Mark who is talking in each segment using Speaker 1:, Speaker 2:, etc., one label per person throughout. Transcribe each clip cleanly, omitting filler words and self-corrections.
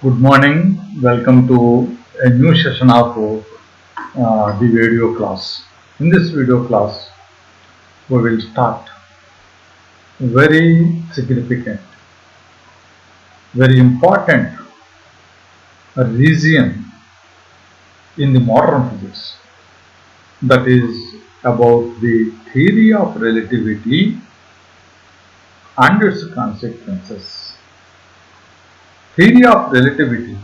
Speaker 1: Good morning. Welcome to a new session of the video class. In this video class, we will start very significant, very important region in the modern physics, that is about the theory of relativity and its consequences. Theory of relativity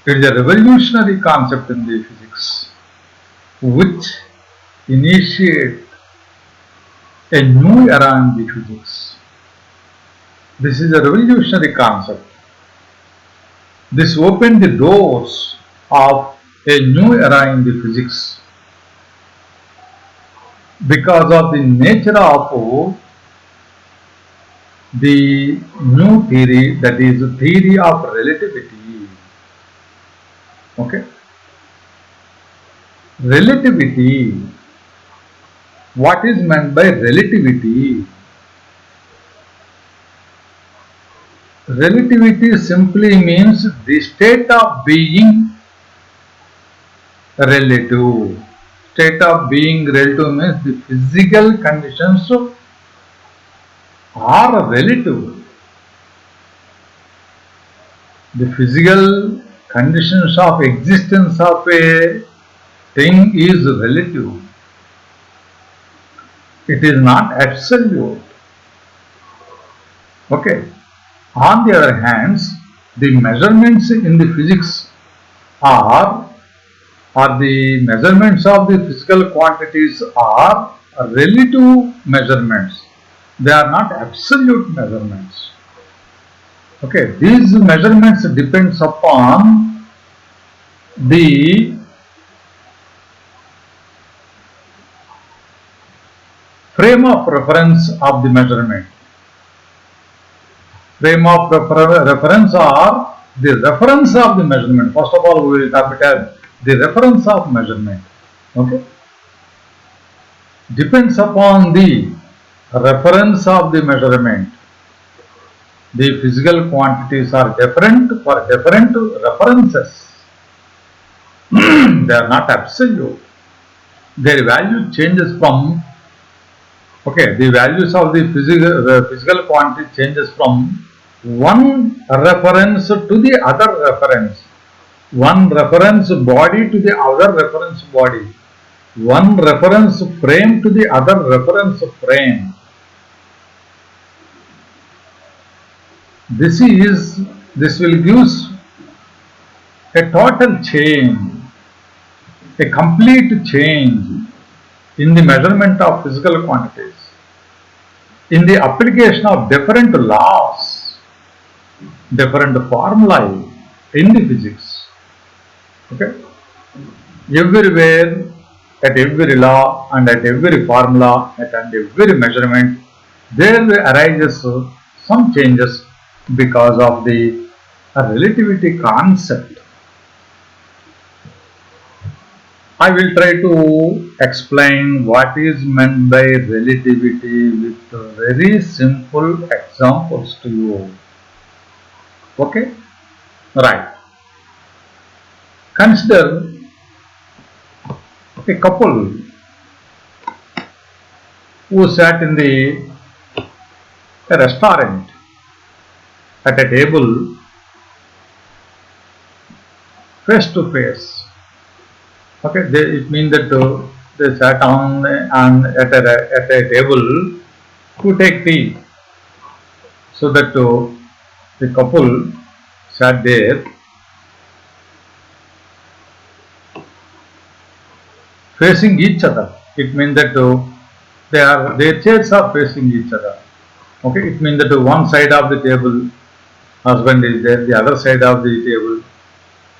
Speaker 1: is a revolutionary concept in the physics which initiate a new era in the physics. This is a revolutionary concept. This opened the doors of a new era in the physics because of the nature of the new theory, that is the theory of relativity. Okay? Relativity. What is meant by relativity? Relativity simply means the state of being relative. State of being relative means the physical conditions are relative. The physical conditions of existence of a thing is relative. It is not absolute. Okay. On the other hand, the measurements in the physics are the measurements of the physical quantities are relative measurements. They are not absolute measurements. Okay, these measurements depends upon the frame of reference of the measurement. Frame of reference are the reference of the measurement. First of all, we will talk about the reference of measurement. Okay, depends upon the reference of the measurement. The physical quantities are different for different references. They are not absolute. Their value changes from, okay, the values of the physical quantity changes from one reference to the other reference, one reference body to the other reference body, one reference frame to the other reference frame. This will give a total change, a complete change in the measurement of physical quantities, in the application of different laws, different formulae in the physics. Okay? Everywhere, at every law and at every formula, at every measurement, there arises some changes because of the relativity concept. I will try to explain what is meant by relativity with very simple examples to you. Okay? Right. Consider a couple who sat in a restaurant at a table face to face. Okay, it means that they sat on and at a table to take tea. So that the couple sat there facing each other. It means that their chairs are facing each other. Okay, it means that one side of the table husband is there, the other side of the table,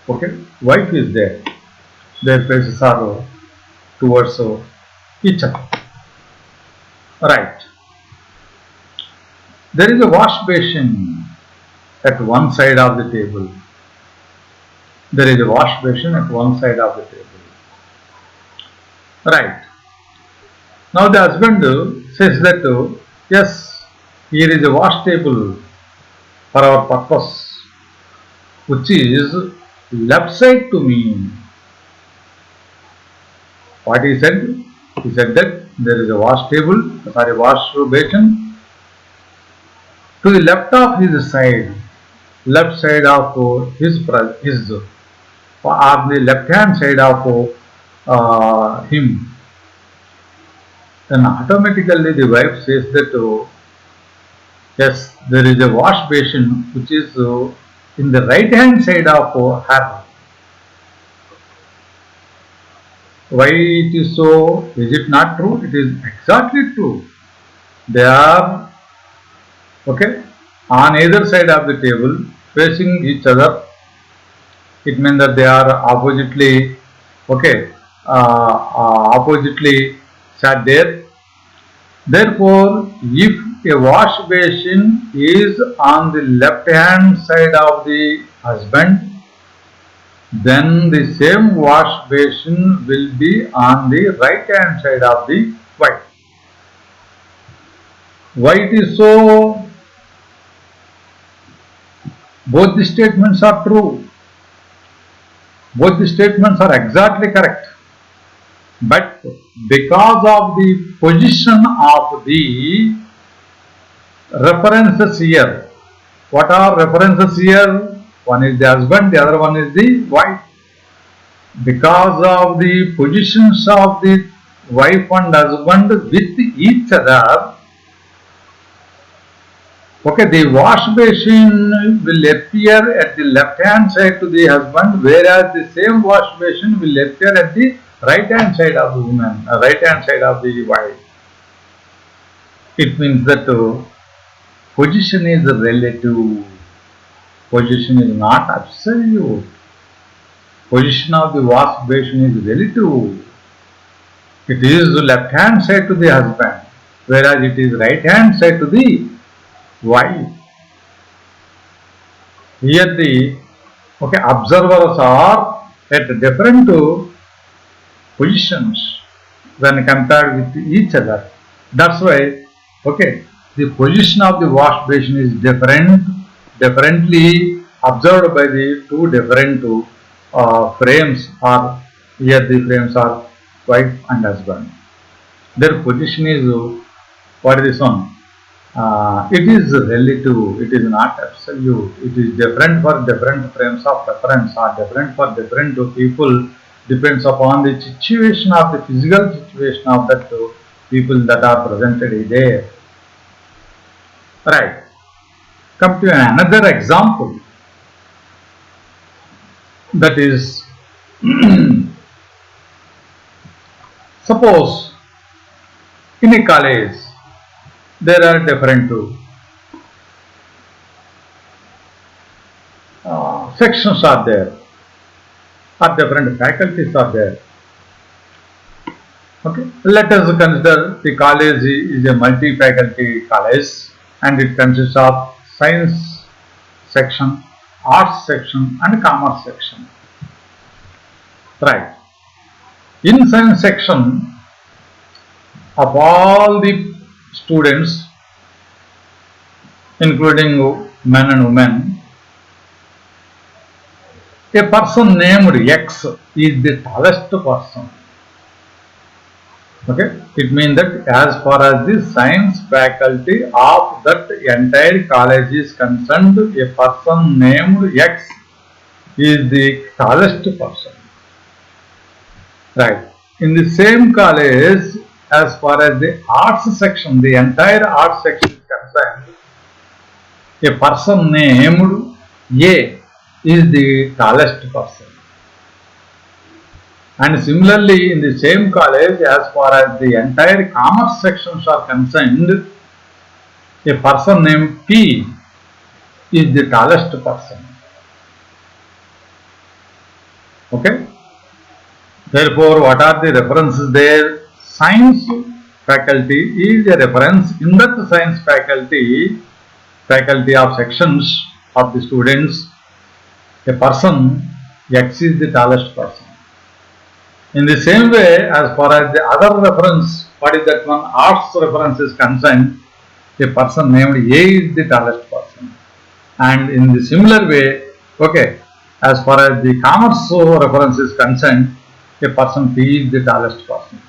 Speaker 1: okay, wife is there. Their faces are towards each other. Right. There is a wash basin at one side of the table. There is a wash basin at one side of the table. Right. Now the husband says that yes, here is a wash table for our purpose, which is left side to me. What he said? He said that there is a wash basin to the left of his side, left side of his on the left hand side of him. Then automatically the wife says that yes, there is a wash basin which is in the right hand side of her. Why it is so? Is it not true? It is exactly true. They are on either side of the table facing each other. It means that they are oppositely oppositely sat there. Therefore, if a wash basin is on the left hand side of the husband, then the same wash basin will be on the right hand side of the wife. Why it is so? Both the statements are true. Both the statements are exactly correct. But because of the position of the references here, what are references here? One is the husband, the other one is the wife. Because of the positions of the wife and husband with each other, the wash basin will appear at the left hand side to the husband, whereas the same wash basin will appear at the right hand side of the woman, right hand side of the wife. It means that position is relative. Position is not absolute. Position of the wash basin is relative. It is left hand side to the husband, whereas it is right hand side to the wife. Here the observers are at different positions when compared with each other. That's why the position of the wash basin is differently observed by the two different frames, or here the frames are wife and husband. Their position is what is this one? It is relative, it is not absolute. It is different for different frames of reference, or different for different people, depends upon the situation of the physical situation of that people that are presented there. Right. Come to another example. That is, suppose in a college there are different sections are there, or different faculties are there. Let us consider the college is a multi-faculty college, and it consists of science section, arts section, and commerce section. Right. In science section, of all the students, including men and women, a person named X is the tallest person. It means that as far as the science faculty of that entire college is concerned, a person named X is the tallest person. Right. In the same college, as far as the arts section, the entire arts section is concerned, a person named A is the tallest person. And similarly, in the same college, as far as the entire commerce sections are concerned, a person named P is the tallest person. Therefore, what are the references there? Science faculty is a reference. In that science faculty of sections of the students, a person X is the tallest person. In the same way, as far as the other reference, what is that one? Arts reference is concerned, a person named A is the tallest person. And in the similar way, okay, as far as the commerce reference is concerned, a person P is the tallest person.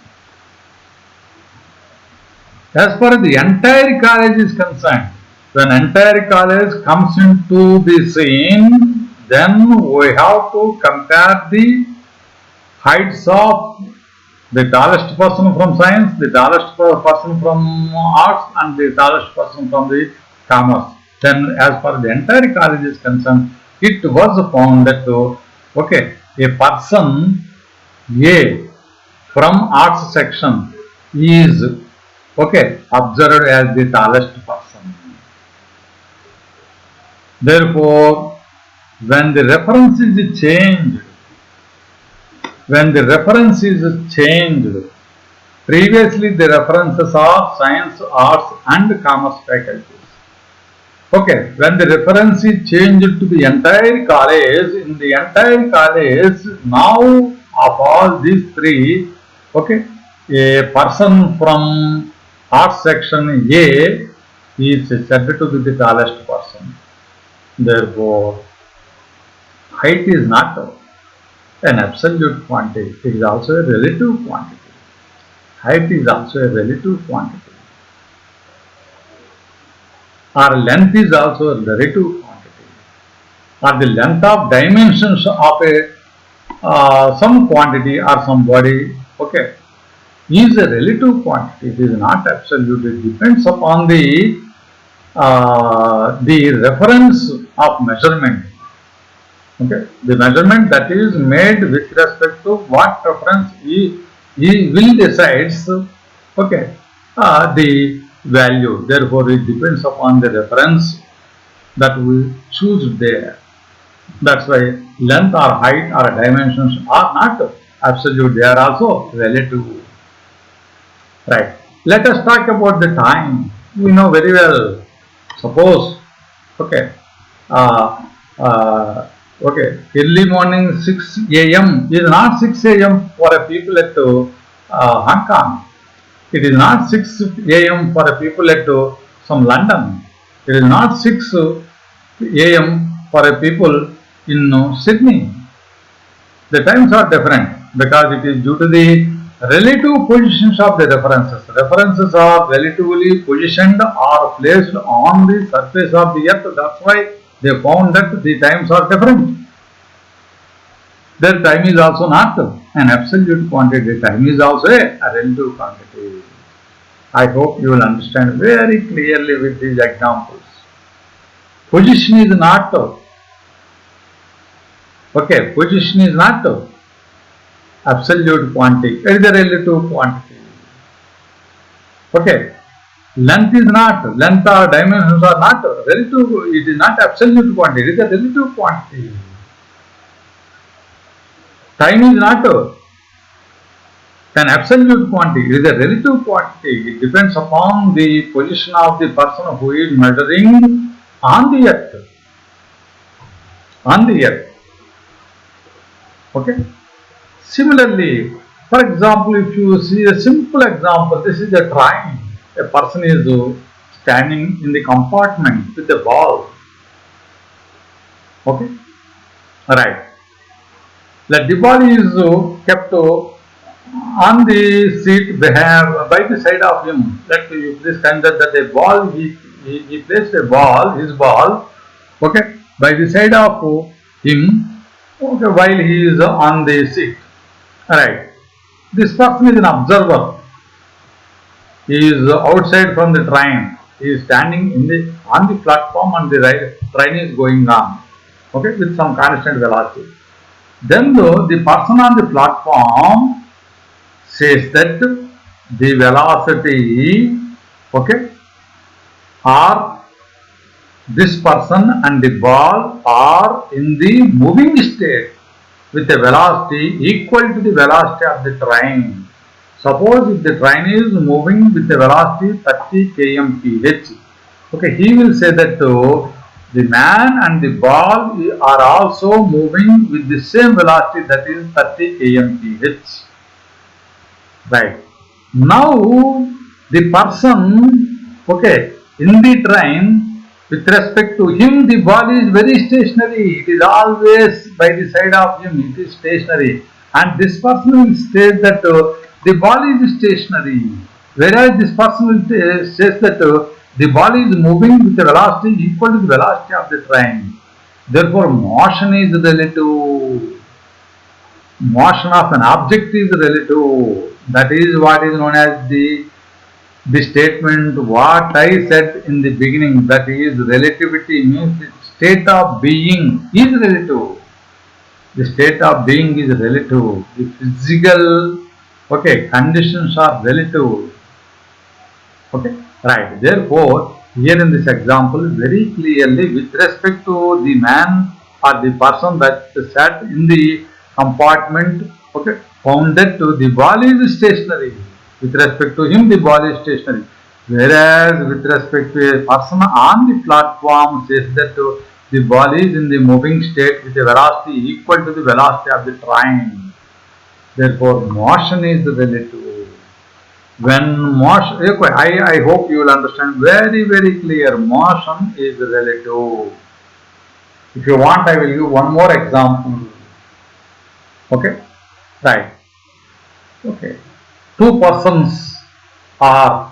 Speaker 1: As far as the entire college is concerned, when entire college comes into the scene, then we have to compare the heights of the tallest person from science, the tallest person from arts, and the tallest person from the commerce. Then, as far as the entire college is concerned, it was found that okay, a person A from arts section is okay observed as the tallest person. Therefore, when the reference is changed, previously the references are science, arts and commerce faculties. Okay, when the reference is changed to the entire college, in the entire college, now of all these three, okay, a person from arts section A is said to be the tallest person. Therefore, height is not an absolute quantity, it is also a relative quantity. Height is also a relative quantity. Or length is also a relative quantity. Or the length of dimensions of a some quantity or some body, okay, is a relative quantity. It is not absolute. It depends upon the reference of measurement. Okay, the measurement that is made with respect to what reference he will decides, okay, the value. Therefore, it depends upon the reference that we choose there. That's why length or height or dimensions are not absolute. They are also relative. Right. Let us talk about the time. We know very well. Suppose, okay, okay, early morning 6 a.m. is not 6 a.m. for a people at Hong Kong. It is not 6 a.m. for a people at some London. It is not 6 a.m. for a people in Sydney. The times are different because it is due to the relative positions of the references. References are relatively positioned or placed on the surface of the earth. That's why they found that the times are different. Their time is also not an absolute quantity. Time is also a relative quantity. I hope you will understand very clearly with these examples. Position is not okay. Position is not absolute quantity. It is a relative quantity. Okay. Length is not. Length or dimensions are not relative. It is not absolute quantity. It is a relative quantity. Time is not an absolute quantity. It is a relative quantity. It depends upon the position of the person who is measuring on the earth. On the earth. Okay. Similarly, for example, if you see a simple example, this is a train. A person is standing in the compartment with a ball. Okay. Right. The ball is kept on the seat by the side of him. Let me please consider that a ball, he placed a ball, his ball, okay, by the side of him, okay, while he is on the seat. Alright. This person is an observer. He is outside from the train. He is standing on the platform and the train is going on. Okay, with some constant velocity. Then the person on the platform says that the velocity, okay, or this person and the ball are in the moving state with a velocity equal to the velocity of the train. Suppose if the train is moving with a velocity 30 km/h, okay, he will say that the man and the ball are also moving with the same velocity, that is 30 km/h. Right. Now the person, okay, in the train With respect to him, the ball is very stationary. It is always by the side of him. It is stationary. And this person will state that the ball is stationary. Whereas this person will says that the ball is moving with a velocity equal to the velocity of the train. Therefore, motion is relative. Motion of an object is relative. That is what is known as the statement what I said in the beginning, that is relativity means the state of being is relative. The state of being is relative. The physical conditions are relative. Okay, right. Therefore, here in this example, very clearly with respect to the man or the person that sat in the compartment, found that the ball is stationary. With respect to him, the ball is stationary. Whereas with respect to a person on the platform says that the ball is in the moving state with a velocity equal to the velocity of the train. Therefore, motion is relative. When motion, I hope you will understand very, very clear. Motion is relative. If you want, I will give one more example. Okay, right. Okay, two persons are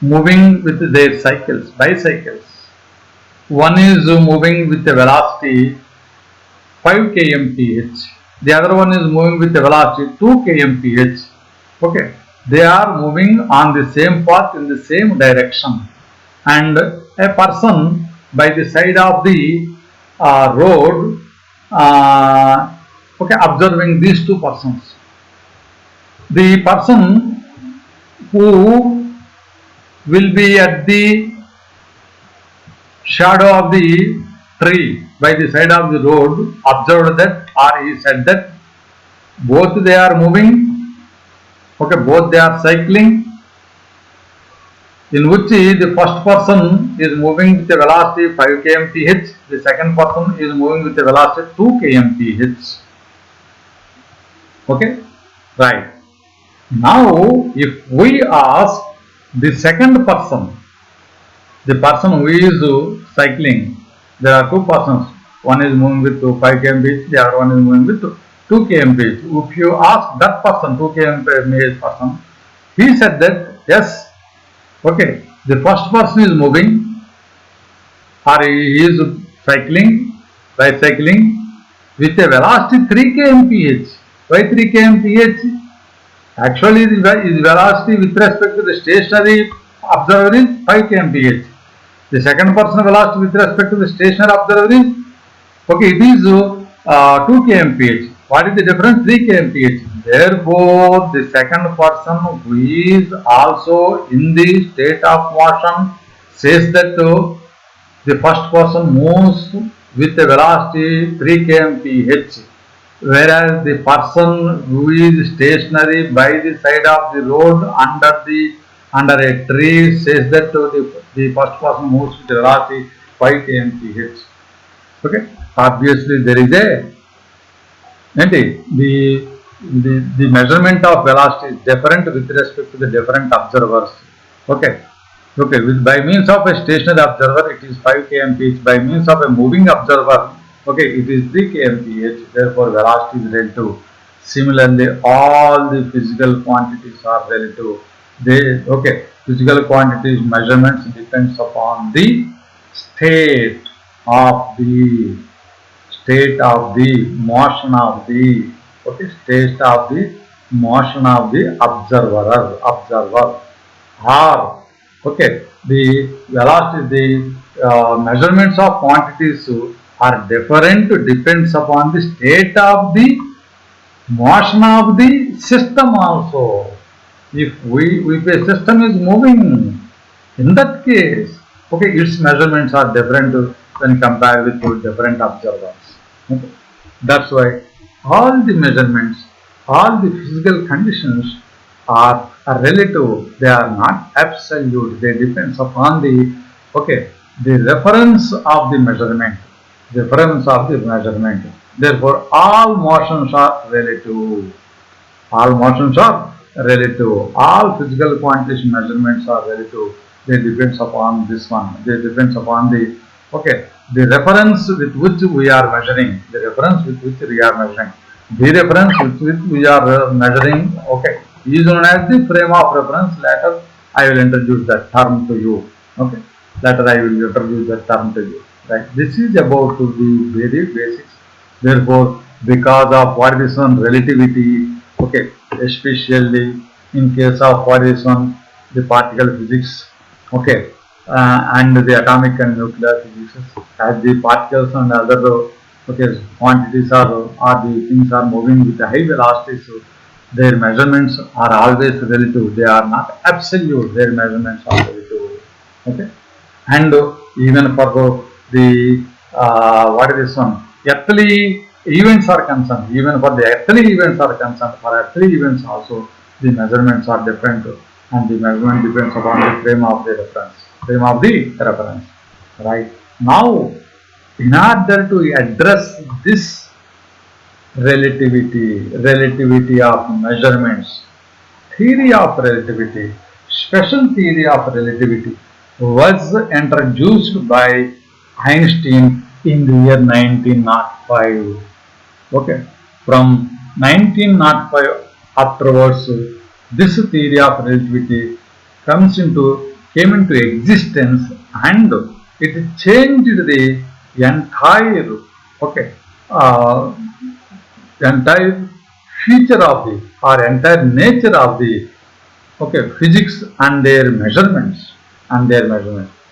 Speaker 1: moving with their cycles, bicycles. One is moving with a velocity 5 kmph. The other one is moving with a velocity 2 kmph. Okay, they are moving on the same path in the same direction, and a person by the side of the road, observing these two persons. The person who will be at the shadow of the tree by the side of the road observed that, or he said that both they are moving, both they are cycling, in which the first person is moving with a velocity 5 kmph, the second person is moving with a velocity 2 kmph. Okay, right. Now, if we ask the second person, the person who is cycling, there are two persons, one is moving with 5 kmph, the other one is moving with 2 kmph. If you ask that person, 2 kmph person, he said that yes, the first person is moving, or he is cycling, bicycling with a velocity 3 kmph. Why 3 kmph? Actually, his velocity with respect to the stationary observer is 5 kmph. The second person velocity with respect to the stationary observer is, it is 2 kmph. What is the difference? 3 kmph. Therefore, the second person who is also in the state of motion says that the first person moves with a velocity 3 kmph. Whereas the person who is stationary by the side of the road under a tree says that the first person moves with a velocity 5 kmph. Okay, obviously there is the measurement of velocity is different with respect to the different observers. Okay, by means of a stationary observer it is 5 kmph. By means of a moving observer, it is 3 kmph. Therefore, velocity is relative. Similarly, all the physical quantities are relative. Physical quantities measurements depends upon the state of the motion of the motion of the observer, or the velocity, the measurements of quantities are different, depends upon the state of the motion of the system also. If a system is moving, in that case, its measurements are different when compared with two different observers. Okay. That's why all the measurements, all the physical conditions are relative. They are not absolute. They depends upon the reference of the measurement. Therefore, all motions are relative. All motions are relative. All physical quantities measurements are relative. They depends upon this one. They depends upon the the reference with which we are measuring. The reference with which we are measuring. The reference with which we are measuring. Is known as the frame of reference. Later, I will introduce that term to you. Later I will introduce that term to you. Right. This is about the very basics. Therefore, because of what is one relativity, especially in case of what is one the particle physics, and the atomic and nuclear physics, as the particles and other quantities or the things are moving with high velocities, so their measurements are always relative. They are not absolute. Their measurements are relative. And even for the what is this one? Earthly events are concerned. Even for the earthly events are concerned. For earthly events also, the measurements are different, and the measurement depends upon the frame of the reference. Frame of the reference. Right now, in order to address this relativity of measurements, theory of relativity, special theory of relativity was introduced by Einstein in the year 1905. From 1905 afterwards, this theory of relativity came into existence, and it changed the entire uh, entire feature of the or entire nature of the physics and their measurements.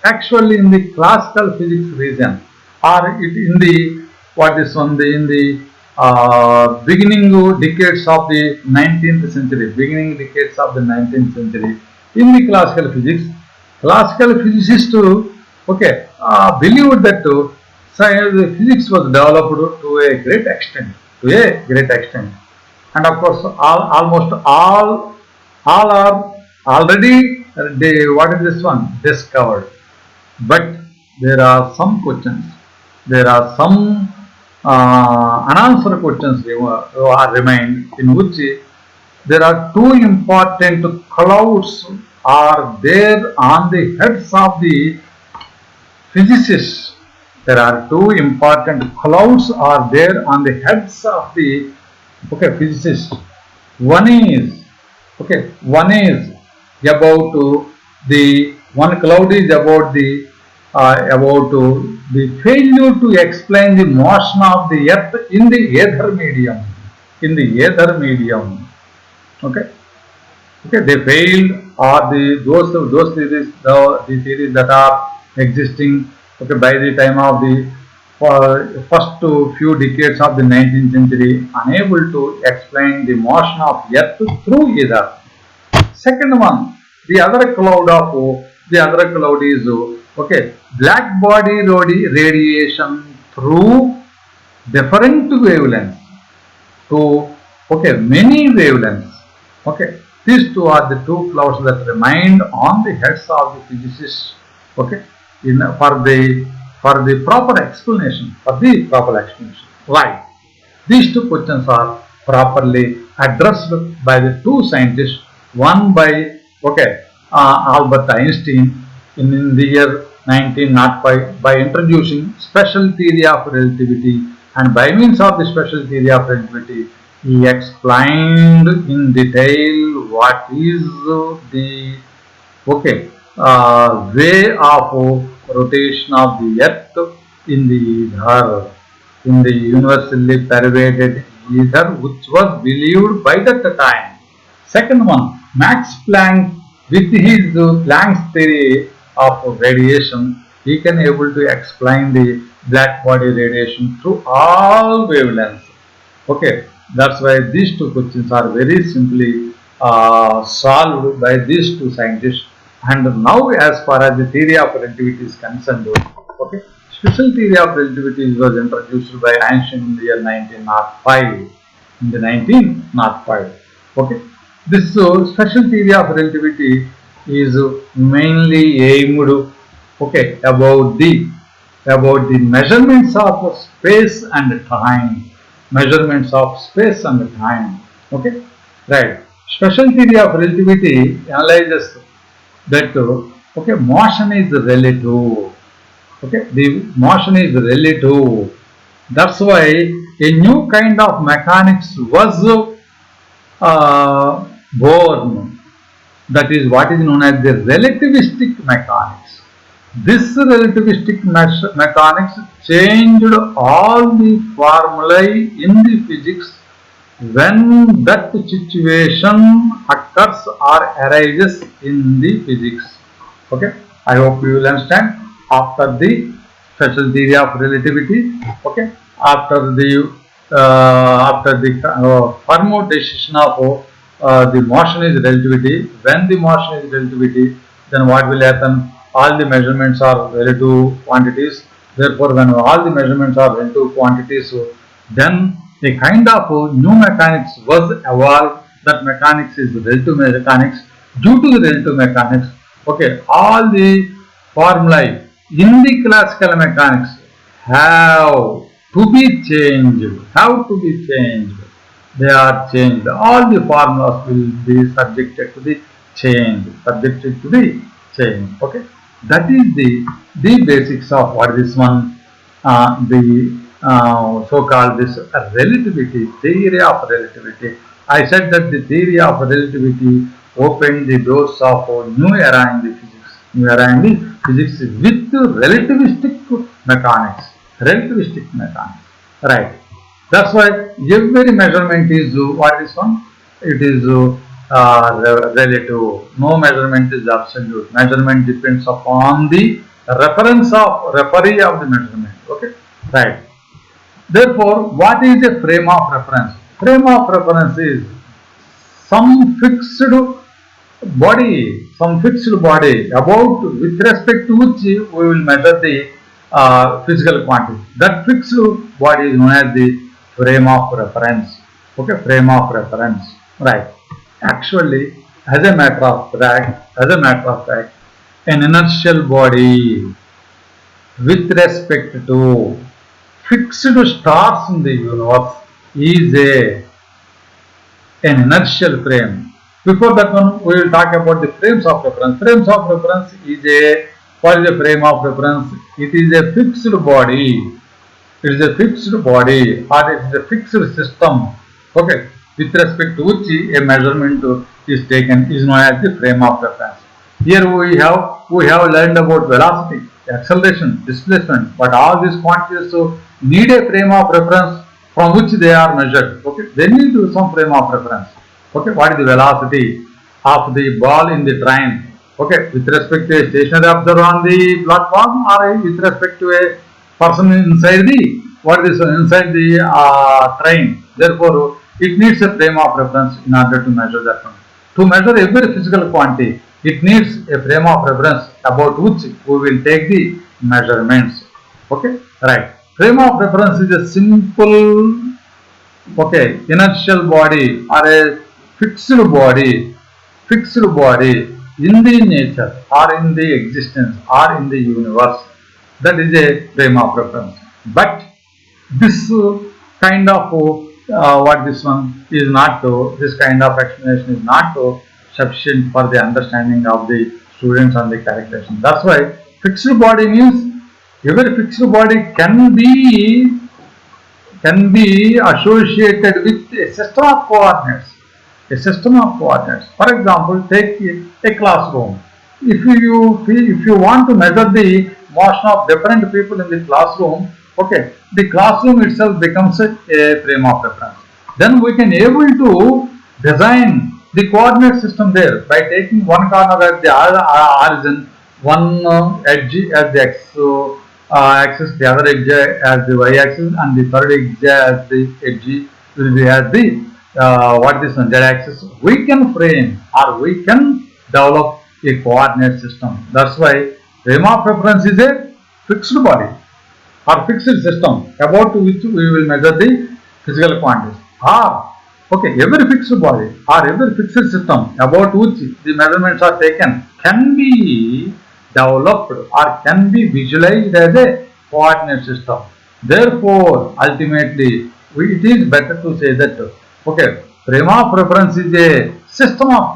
Speaker 1: Actually, in the classical physics region, or in the what is on the in the beginning decades of the 19th century, in the classical physicists believed that physics was developed to a great extent, and of course, almost all are already what is this one discovered. But there are some questions. There are some unanswered questions are remain, in which there are two important clouds are there on the heads of the physicists. There are two important clouds are there on the heads of the physicists. One is about the one cloud is about the failure to explain the motion of the earth in the ether medium. They failed, or those theories, the theories that are existing by the time of the first few decades of the 19th century, unable to explain the motion of earth through ether. Second one, the other cloud is black body radiation through different wavelengths to many wavelengths. These two are the two clouds that remained on the heads of the physicists. For the proper explanation. Why? These two questions are properly addressed by the two scientists. One by Albert Einstein in the year 1905 by introducing special theory of relativity, and by means of the special theory of relativity, he explained in detail what is the way of rotation of the earth in the universally pervaded ether, which was believed by that time. Second one, Max Planck, with his Planck's theory of radiation, he can able to explain the black body radiation through all wavelengths. That's why these two questions are very simply solved by these two scientists. And now, as far as the theory of relativity is concerned, special theory of relativity was introduced by Einstein in the year 1905. This special theory of relativity is mainly aimed about the measurements of space and time. Right. Special theory of relativity analyzes that Okay, motion is relative. Okay, the motion is relative. That's why a new kind of mechanics was born. That is what is known as the relativistic mechanics. This relativistic mechanics changed all the formulae in the physics when that situation occurs or arises in the physics. Okay, I hope you will understand. After the special theory of relativity, okay, after the Fermat decision of the motion is relativity. When the motion is relativity, then what will happen? All the measurements are relative quantities. Therefore, when all the measurements are relative quantities, so then a kind of new mechanics was evolved. That mechanics is relative mechanics. Due to the relative mechanics, okay, all the formulae in the classical mechanics have to be changed. Have to be changed. They are changed. All the formulas will be subjected to the change. Subjected to the change. Okay. That is the basics of what this one the so-called this relativity, theory of relativity. I said that the theory of relativity opened the doors of a new era in the physics. New era in the physics with relativistic mechanics. Relativistic mechanics. Right. That's why every measurement is what is one? It is relative. No measurement is absolute. Measurement depends upon the referee of the measurement. Okay, right. Therefore, what is a frame of reference? Frame of reference is some fixed body about with respect to which we will measure the physical quantity. That fixed body is known as the frame of reference. Okay, frame of reference. Right. Actually, as a matter of fact, an inertial body with respect to fixed stars in the universe is an inertial frame. Before that one, we will talk about the frames of reference. Frames of reference is what is a frame of reference? It is a fixed body. It is a fixed body or it is a fixed system. Okay, with respect to which a measurement is taken is known as the frame of reference. Here we have learned about velocity, acceleration, displacement, but all these quantities need a frame of reference from which they are measured. Okay, they need some frame of reference. Okay, what is the velocity of the ball in the train? Okay, with respect to a stationary observer on the platform or with respect to a person inside the train. Therefore, it needs a frame of reference in order to measure that one. To measure every physical quantity, it needs a frame of reference about which we will take the measurements. Okay, right. Frame of reference is a simple, okay, inertial body or a fixed body, in the nature or in the existence or in the universe. That is a frame of reference. But this kind of what this one is not this kind of explanation is not sufficient for the understanding of the students on the calculation. That's why fixed body means every fixed body can be associated with a system of coordinates. A system of coordinates. For example, take a classroom. If you want to measure the motion of different people in the classroom, okay, the classroom itself becomes a frame of reference. Then we can able to design the coordinate system there by taking one corner as the origin, one edge as the x axis, the other edge as the y axis, and the third edge as the edge will be as the what is z axis. We can frame or we can develop a coordinate system. That's why frame of reference is a fixed body or fixed system about which we will measure the physical quantities. Okay, every fixed body or every fixed system about which the measurements are taken can be developed or can be visualized as a coordinate system. Therefore, ultimately, it is better to say that, okay, frame of reference is a system of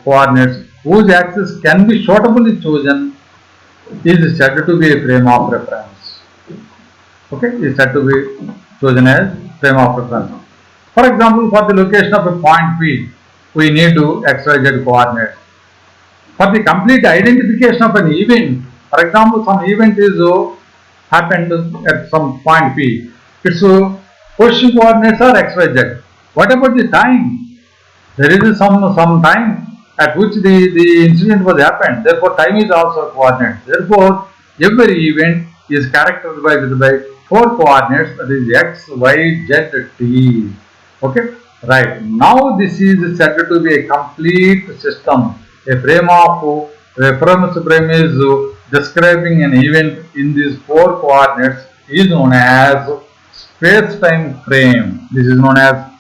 Speaker 1: coordinates whose axis can be suitably chosen is said to be a frame of reference. Okay, is said to be chosen as frame of reference. For example, for the location of a point P, we need to XYZ coordinates. For the complete identification of an event, for example, some event is happened at some point P, its position coordinates are XYZ. What about the time? There is some time at which the incident was happened. Therefore, time is also a coordinate. Therefore, every event is characterized by 4 coordinates, that is x, y, z, t. Okay, right. Now this is said to be a complete system. A frame of reference frame is describing an event in these 4 coordinates is known as space-time frame. This is known as,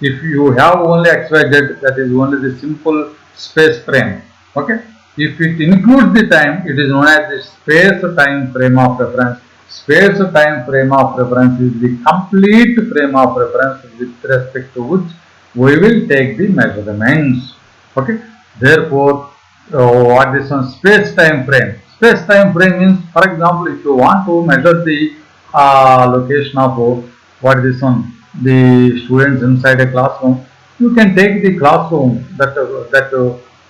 Speaker 1: if you have only xyz, that is only the simple space frame. Okay, if it includes the time, it is known as the space-time frame of reference. Space-time frame of reference is the complete frame of reference with respect to which we will take the measurements. Okay, therefore, what is one space-time frame? Space-time frame means, for example, if you want to measure the location of what is this one, the students inside a classroom, you can take the classroom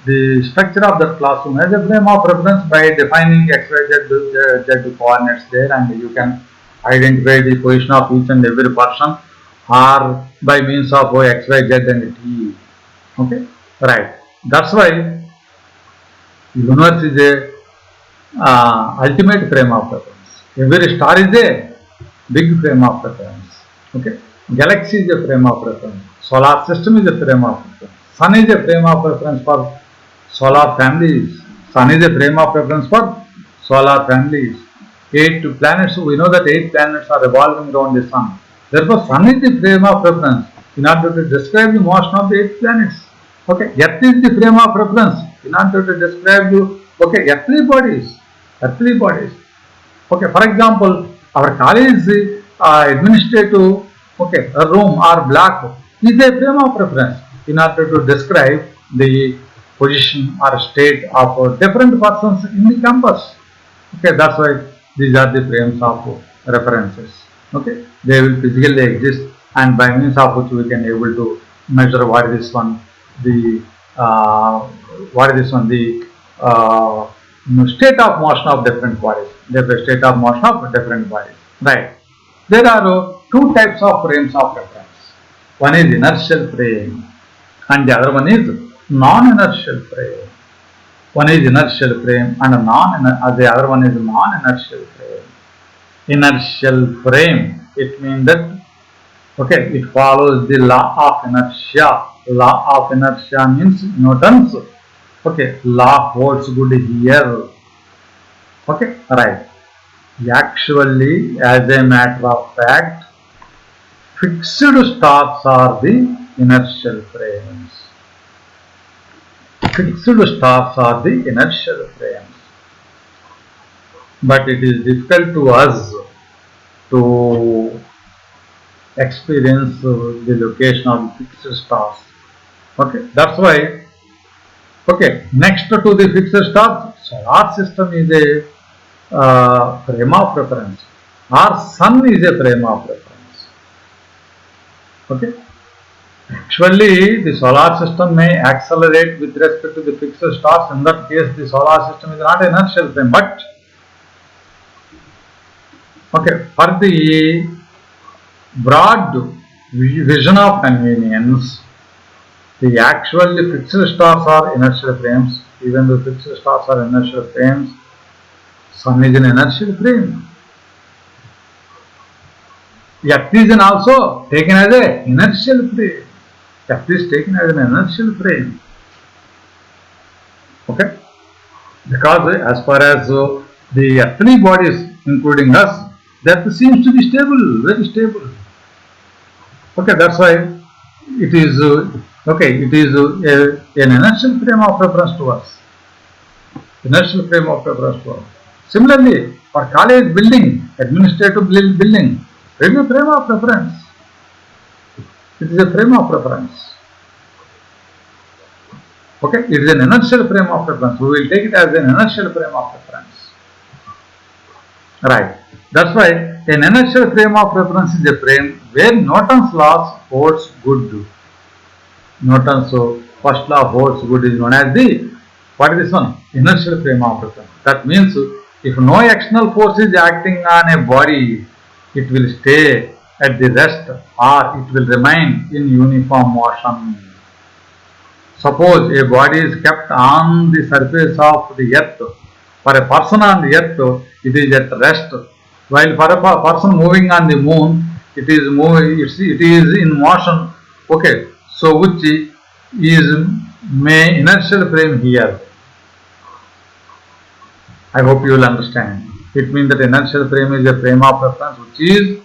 Speaker 1: the structure of that classroom as a frame of reference by defining x, y, z coordinates there, and you can identify the position of each and every person or by means of x, y, z and t. Okay, right. That's why universe is a ultimate frame of reference. Every star is a big frame of reference. Okay, galaxy is a frame of reference. Solar system is a frame of reference. Sun is a frame of reference for solar families. Sun is a frame of reference for solar families. 8 planets. We know that 8 planets are revolving around the sun. Therefore, sun is the frame of reference in order to describe the motion of the 8 planets. Okay, Earth is the frame of reference in order to describe the earthly bodies. Earthly bodies. Okay, for example, our college administrative room or block is a frame of reference in order to describe the position or state of different persons in the campus. Okay, that's why these are the frames of references. Okay, they will physically exist, and by means of which we can able to measure what is this one, the state of motion of different bodies. The state of motion of different bodies. Right. There are 2 types of frames of reference. One is inertial frame, and the other one is non-inertial frame. One is inertial frame, and the other one is non-inertial frame. Inertial frame, it means that it follows the law of inertia. Law of inertia means Newton's law holds good here. Okay, right. Actually, as a matter of fact, fixed stars are the inertial frames. Fixed stars are the inertial frames. But it is difficult to us to experience the location of the fixed stars. Okay, that's why. Okay, next to the fixed stars, solar system is a frame of reference. Our sun is a frame of reference. Okay. Actually, the solar system may accelerate with respect to the fixed stars. In that case, the solar system is not an inertial frame, but for the broad vision of convenience, the actually fixed stars are inertial frames. Even though fixed stars are inertial frames, sun is an inertial frame. Earth is also taken as an inertial frame. Earth is taken as an inertial frame. Okay? Because as far as the earthly bodies, including us, that seems to be stable, very stable. Okay, that's why it is an inertial frame of reference to us. Inertial frame of reference to us. Similarly, for college building, administrative building, it is a frame of reference. It is a frame of reference. Okay, it is an inertial frame of reference. We will take it as an inertial frame of reference. Right. That's why an inertial frame of reference is a frame where Newton's laws holds good. Newton's first law holds good is known as the, what is this one? Inertial frame of reference. That means if no external force is acting on a body, it will stay at the rest or it will remain in uniform motion. Suppose a body is kept on the surface of the earth. For a person on the earth, it is at rest. While for a person moving on the moon, it is in motion. Okay, so which is may inertial frame here. I hope you will understand. It means that inertial frame is a frame of reference which is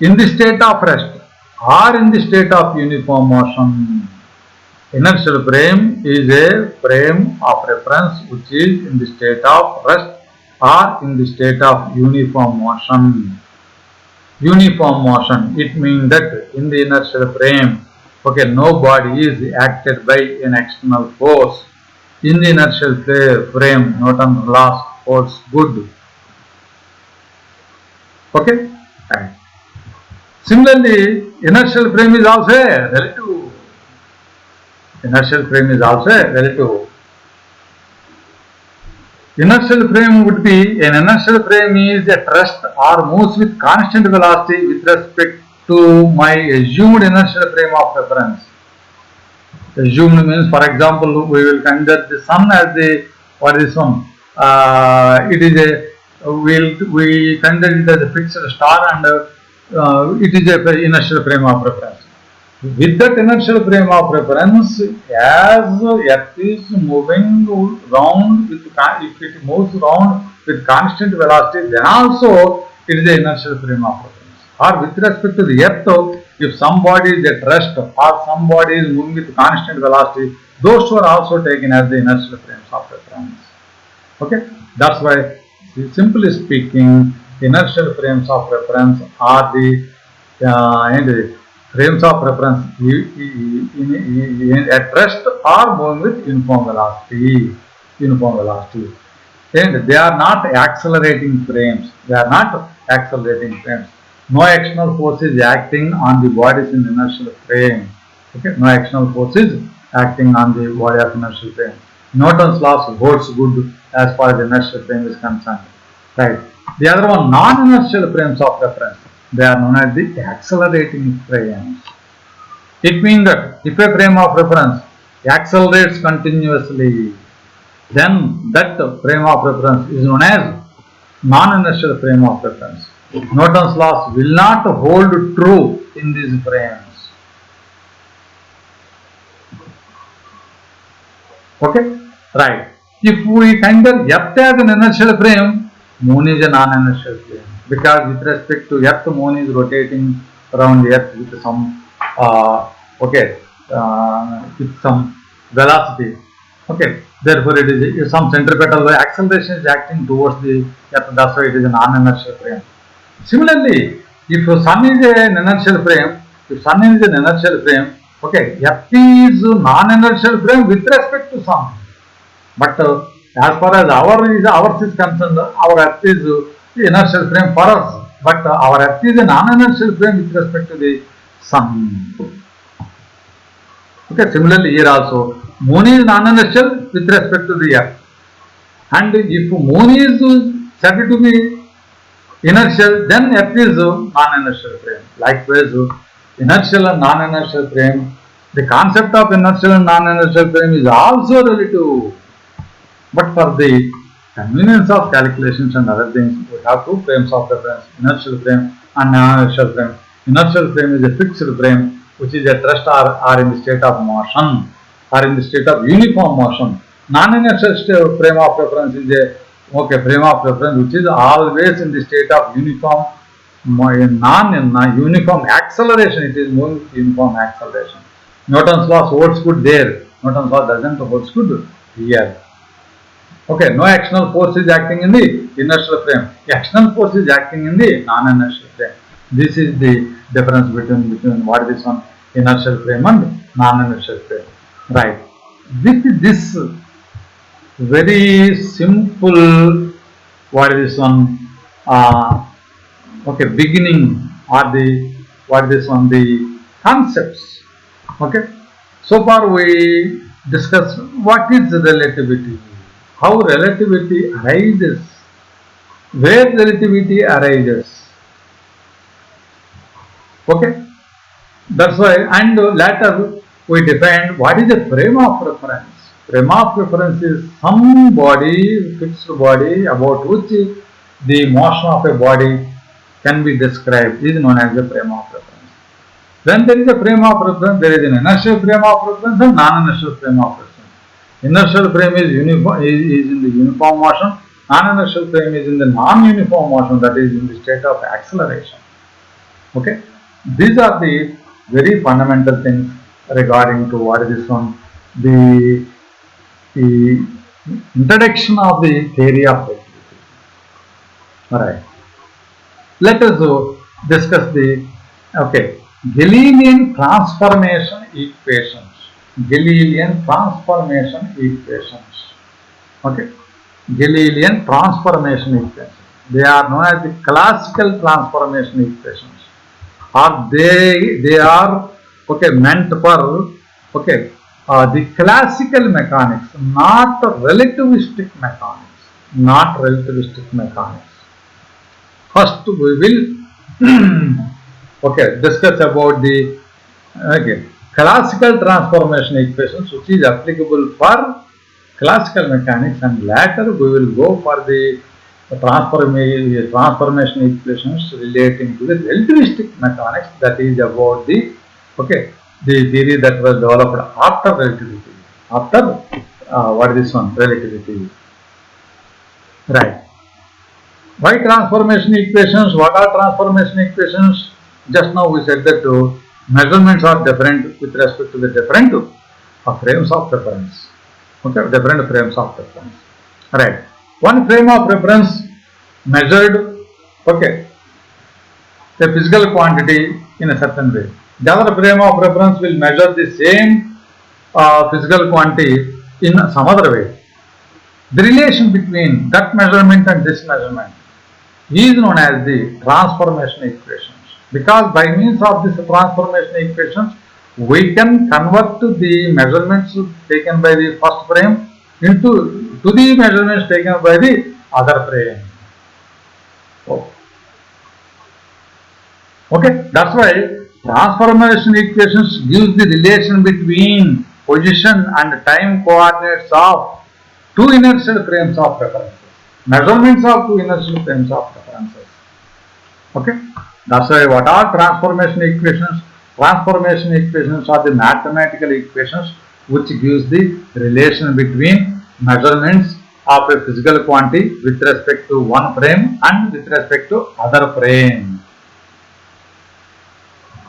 Speaker 1: in the state of rest or in the state of uniform motion. Inertial frame is a frame of reference which is in the state of rest or in the state of uniform motion. Uniform motion, it means that in the inertial frame, okay, no body is acted by an external force. In the inertial frame, Newton's laws holds good. Okay? Right. Similarly, inertial frame is also a relative. Inertial frame is also a relative. Inertial frame would be, an inertial frame is at rest or moves with constant velocity with respect to my assumed inertial frame of reference. Assumed means, for example, we will consider the sun as the, what is sun? It is a, we consider it as a fixed star and it is a inertial frame of reference. With that inertial frame of reference, as Earth is moving round, if it moves round with constant velocity, then also it is an inertial frame of reference. Or with respect to the Earth, if some body is at rest or some body is moving with constant velocity, those two are also taken as the inertial frames of reference. Okay, that's why, simply speaking, inertial frames of reference are the frames of reference at rest or moving with uniform velocity. And they are not accelerating frames. No external force is acting on the bodies in inertial frame. Okay, no external force is acting on the body of inertial frame. Newton's laws holds good as far as inertial frame is concerned. Right. The other one, non-inertial frames of reference. They are known as the accelerating frames. It means that if a frame of reference accelerates continuously, then that frame of reference is known as non-inertial frame of reference. Newton's laws will not hold true in these frames. Okay? Right. If we consider Earth as an inertial frame, Moon is a non-inertial frame. Because with respect to Earth, Moon is rotating around the Earth with some with some velocity. Okay, therefore it is some centripetal acceleration is acting towards the Earth. That's why it is a non-inertial frame. Similarly, if Sun is an inertial frame, okay, Earth is non-inertial frame with respect to Sun. But as far as ours is concerned, our Earth is the inertial frame for us, but our Earth is a non-inertial frame with respect to the Sun. Okay, similarly here also, Moon is non-inertial with respect to the Earth. And if Moon is said to be inertial, then Earth is non-inertial frame. Likewise, inertial and non-inertial frame, the concept of inertial and non-inertial frame is also relative. But for the convenience of calculations and other things, we have two frames of reference, inertial frame and non-inertial frame. Inertial frame is a fixed frame which is at rest or in the state of motion or in the state of uniform motion. Non-inertial frame of reference is a frame of reference which is always in the state of uniform uniform acceleration. It is moving with uniform acceleration. Newton's law holds good there. Newton's law doesn't hold good here. Okay, no external force is acting in the inertial frame. External force is acting in the non-inertial frame. This is the difference between what is this one, inertial frame and non-inertial frame. Right. with this very simple, what is this one, okay, beginning, or the, what is this one, the concepts. Okay, so far we discussed what is relativity, how relativity arises, where relativity arises. Okay, that's why, and later we defined what is a frame of reference. Frame of reference is some body, fixed body, about which the motion of a body can be described, is known as a frame of reference. When there is a frame of reference, there is an inertial frame of reference and non-inertial frame of reference. Inertial frame is in the uniform motion, non-inertial frame is in the non-uniform motion, that is in the state of acceleration. Okay, these are the very fundamental things regarding to what is this one, the introduction of the theory of relativity. Alright, let us discuss the, okay, Galilean transformation equations. Galilean transformation equations. Okay, Galilean transformation equations. They are known as the classical transformation equations, or they are, okay, meant for, okay, the classical mechanics, not relativistic mechanics, not relativistic mechanics. First, we will okay, discuss about the, okay, classical transformation equations, which is applicable for classical mechanics, and later we will go for the transformation equations relating to the relativistic mechanics, that is about the, okay, the theory that was developed after relativity, after what is this one, relativity. Right. Why transformation equations? What are transformation equations? Just now we said that measurements are different with respect to the different frames of reference. Okay, different frames of reference. Right. One frame of reference measured, okay, a physical quantity in a certain way. The other frame of reference will measure the same physical quantity in some other way. The relation between that measurement and this measurement is known as the transformation equations, because by means of this transformation equations we can convert the measurements taken by the first frame into the measurements taken by the other frame. Okay, that's why transformation equations gives the relation between position and time coordinates of two inertial frames of references, measurements of two inertial frames of references. Okay, that's why what are transformation equations? Transformation equations are the mathematical equations which gives the relation between measurements of a physical quantity with respect to one frame and with respect to other frame.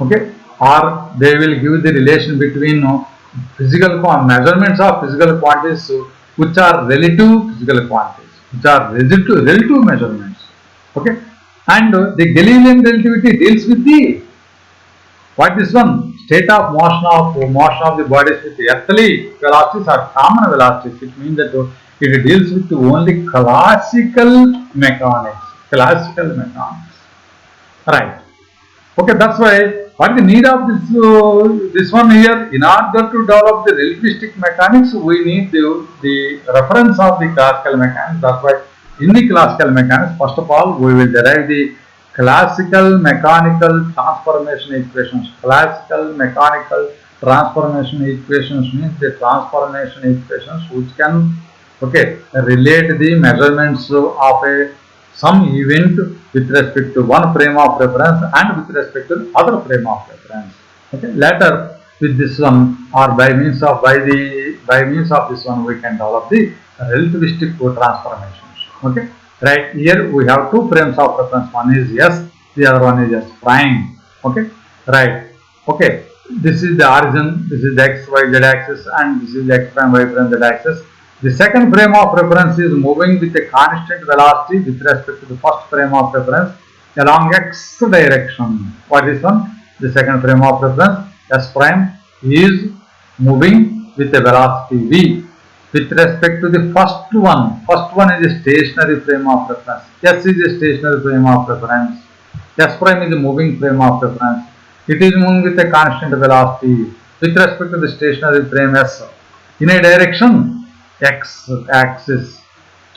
Speaker 1: Okay, or they will give the relation between physical measurements of physical quantities which are relative physical quantities, which are relative measurements. Okay, and the Galilean relativity deals with the, what is one, state of motion of the bodies with earthly velocities or common velocities. It means that it deals with only classical mechanics. Classical mechanics. Right. Okay, that's why what is the need of this one here? In order to develop the relativistic mechanics, we need the reference of the classical mechanics. That's why in the classical mechanics, first of all, we will derive the classical mechanical transformation equations. Classical mechanical transformation equations means the transformation equations which can, okay, relate the measurements of a some event with respect to one frame of reference and with respect to the other frame of reference. Okay, later with this one, or by means of this one, we can develop the relativistic transformations. Okay, right here we have two frames of reference. One is S, the other one is S prime. Okay, right. Okay, this is the origin. This is the x, y, z axis, and this is the x prime, y prime, z axis. The second frame of reference is moving with a constant velocity with respect to the first frame of reference along x direction. What is one? The second frame of reference, S prime, is moving with a velocity v with respect to the first one. First one is a stationary frame of reference. S is a stationary frame of reference. S prime is a moving frame of reference. It is moving with a constant velocity with respect to the stationary frame S in a direction x axis.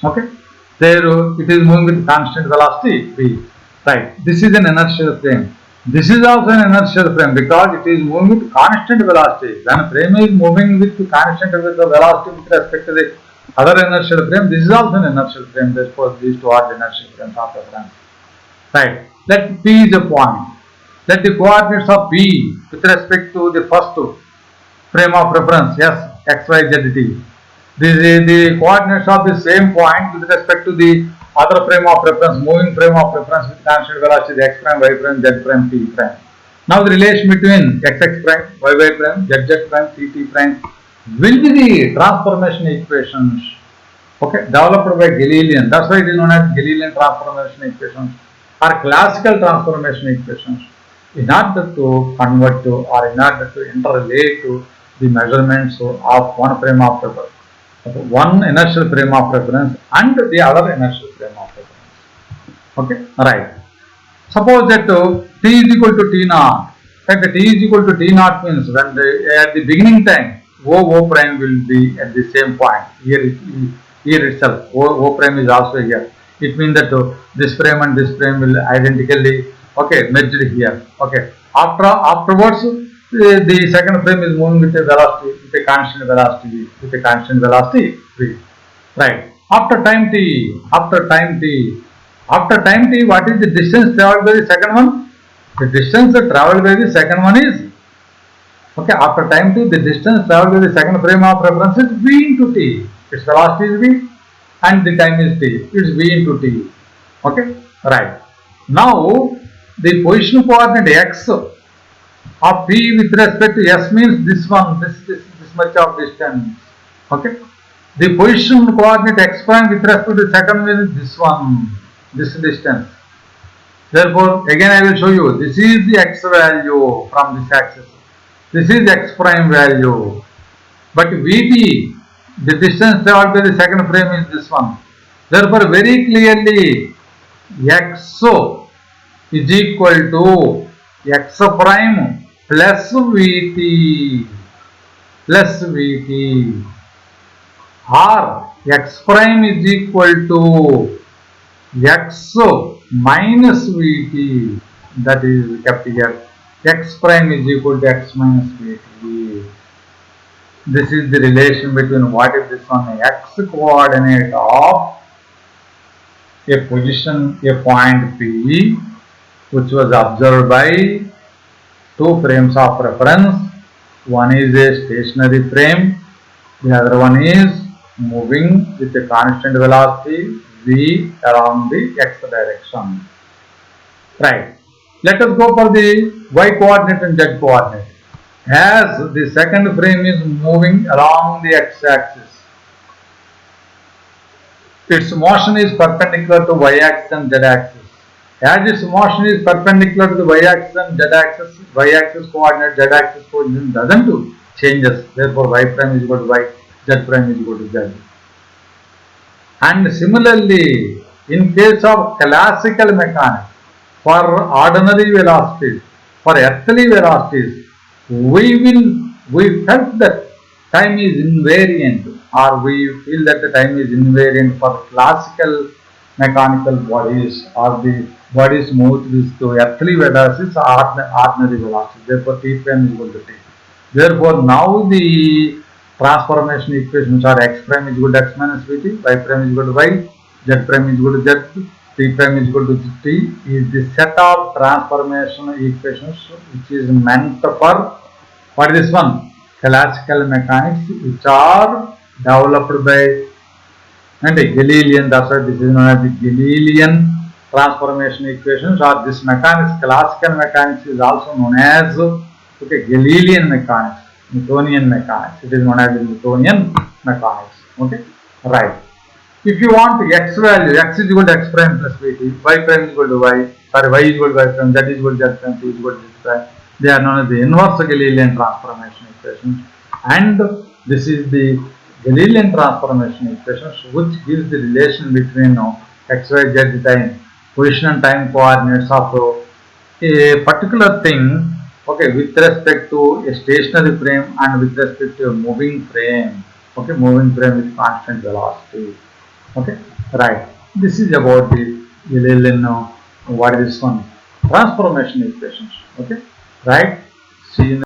Speaker 1: Okay, there it is moving with constant velocity v. Right, this is an inertial frame. This is also an inertial frame because it is moving with constant velocity. When a frame is moving with constant velocity with respect to the other inertial frame, this is also an inertial frame. Therefore, these two are the inertial frames of reference. Right. Let P is a point. Let the coordinates of P with respect to the first frame of reference S, X, Y, Z, T. The coordinates of the same point with respect to the other frame of reference, moving frame of reference with constant velocity X prime, Y prime, Z prime, T prime. Now the relation between XX prime, YY prime, ZZ prime, TT prime will be the transformation equations, okay, developed by Galilean. That's why it is known as Galilean transformation equations or classical transformation equations, in order to convert to or in order to interrelate to the measurements of one frame of reference, one inertial frame of reference and the other inertial frame of reference. Okay, right. Suppose that t is equal to t naught. That t is equal to t naught means when at the beginning time O prime will be at the same point. Here itself O prime is also here. It means that this frame and this frame will identically merged here. Okay. Afterwards the second frame is moving with a velocity, with a constant velocity v. Right. After time t, what is the distance travelled by the second one? The distance travelled by the second one is, after time t, the distance travelled by the second frame of reference is v into t. Its velocity is v and the time is t. It's v into t. Okay, right. Now, the position coordinate x of p with respect to s means this one, this much of distance. Okay. The position coordinate x prime with respect to the second means this one, this distance. Therefore, again I will show you. This is the x value from this axis. This is x prime value. But Vt, the distance travelled by the second frame is this one. Therefore, very clearly, x is equal to x prime plus Vt or x prime is equal to x minus Vt, that is kept here. X prime is equal to x minus Vt. This is the relation between what is this one, x coordinate of a position, a point P, which was observed by two frames of reference. One is a stationary frame, the other one is moving with a constant velocity v along the x direction. Right. Let us go for the y coordinate and z coordinate. As the second frame is moving along the x axis, its motion is perpendicular to y axis and z axis. As its motion is perpendicular to the y axis and z axis coordinate, z axis coordinate doesn't changes. Therefore, y prime is equal to y, z prime is equal to z. And similarly, in case of classical mechanics, for ordinary velocities, for earthly velocities, we felt that time is invariant, or we feel that the time is invariant for classical mechanical bodies, or the bodies moved with earthly velocities or ordinary velocities. Therefore, t prime is equal to t. Therefore, now the transformation equations are x prime is equal to x minus vt, y prime is equal to y, z prime is equal to z, t prime is equal to t, is the set of transformation equations which is meant for what is this one? Classical mechanics, which are developed by Galilean. That's why this is known as the Galilean transformation equations, or this mechanics, classical mechanics, is also known as Galilean mechanics, Newtonian mechanics. It is known as Newtonian mechanics. Okay, right. If you want x value, x is equal to x prime plus vt, y prime is equal to y, y is equal to y prime, z is equal to z prime, t is equal to z prime. They are known as the inverse Galilean transformation equations. And This is the Galilean transformation equations, which gives the relation between xyz time, position and time coordinates of a particular thing, okay, with respect to a stationary frame and with respect to a moving frame, okay, moving frame with constant velocity, okay, right. This is about the Galilean, what is this one, transformation equations, okay, right. See you.